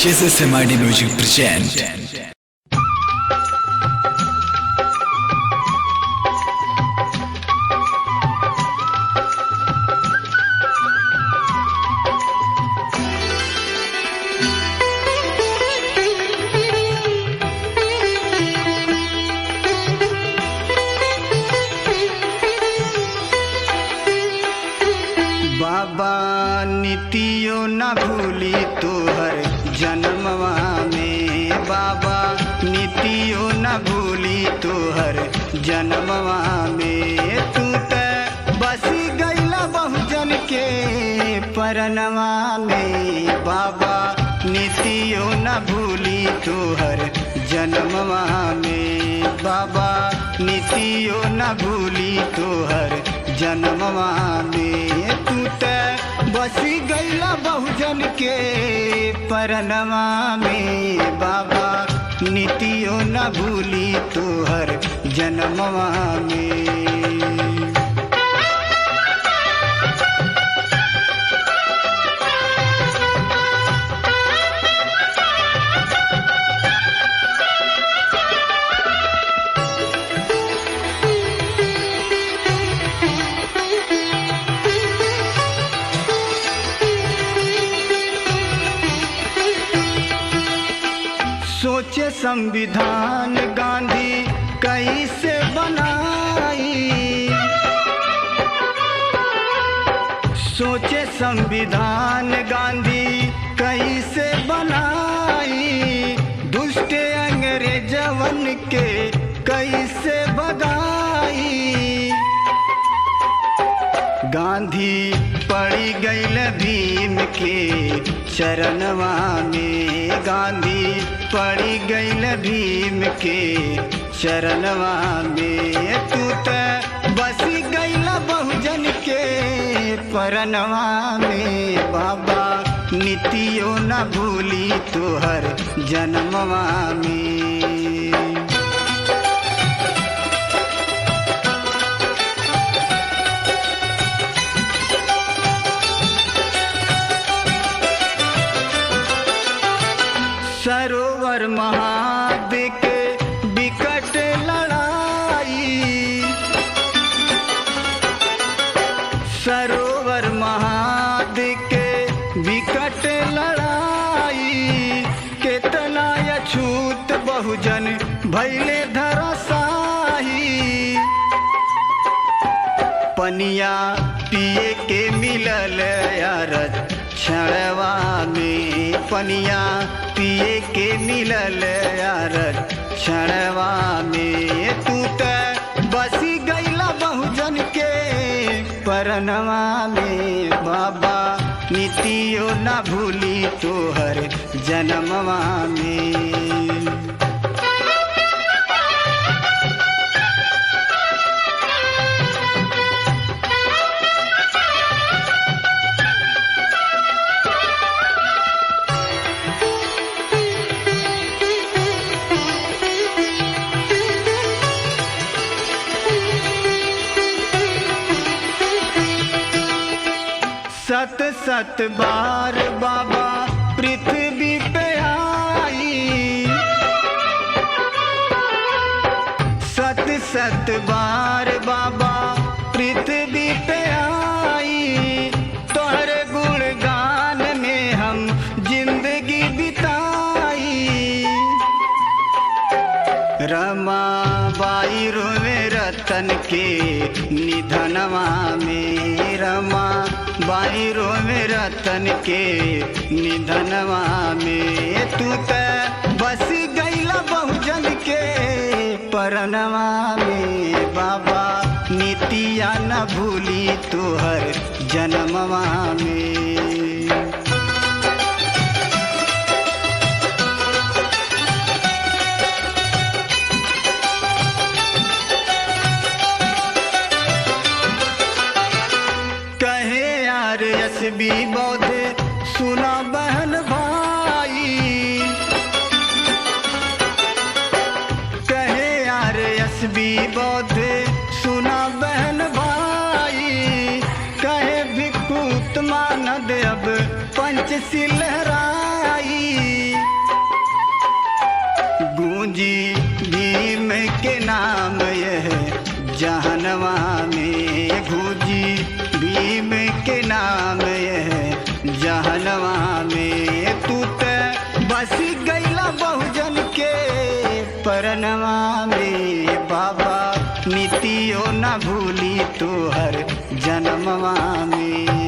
SMID Music present. बाबा नीतियो न भूली तोहर जन्मवा में, बाबा नीतियो न भूली तोहर जन्मवा में। तू त बसी गईला बहुजन के परनवा में, बाबा नीतियो न भूली तोहर जन्मवा में, बाबा नीतियो न भूली तोहर जन्मवा में। तू त बसी गईला बहुजन के परनवा में, बाबा नीतियो न भूली तोहर जन्मवा में। सोचे संविधान गांधी कैसे बनाई, सोचे संविधान गांधी कैसे बनाई, दुष्ट अंग्रेजवन के कैसे भगाई। गांधी पड़ी गईल भीम के चरणवा में, गांधी पड़ी गईल भीम के चरणवा में। तू त बसी गईला बहुजन के परनवा में, बाबा नीतियो न भूली तोहर जन्मवा में। सरोवर महाद के विकट लड़ाई, सरोवर महाद के विकट लड़ाई, केतना अछूत बहुजन भैले धराशाही। पनिया पिए के मिलल यार क्षणवा में, पनिया पिए के मिलल यार क्षणवा में। तू त बसी गईला बहुजन के परनवा में, बाबा नीतियो न भूली तोहर जन्मवा में। सत सत बार बाबा पृथ्वी पे आई, सत सत बार बाबा पृथ्वी पे आई। तोहरे गुणगान में हम जिंदगी बिताई। रमा बाई रोवे रतन के निधनवा में, रमा बाई रोवे रतन के निधनवा में। तू त बसी गईला बहुजन के परनवा में, बाबा नीतिया न भूली तोहर जन्मवा में। भी बौद्ध सुना बहन भाई, कहे यार भी बौद्ध सुना बहन भाई, कहे भिक्षुत मान जनवा में भूजी भीम के नाम है जहनवा में तू ते बस गैला बहुजन के परनवा में बाबा नीतियों न भूली तू हर जन्मवा में।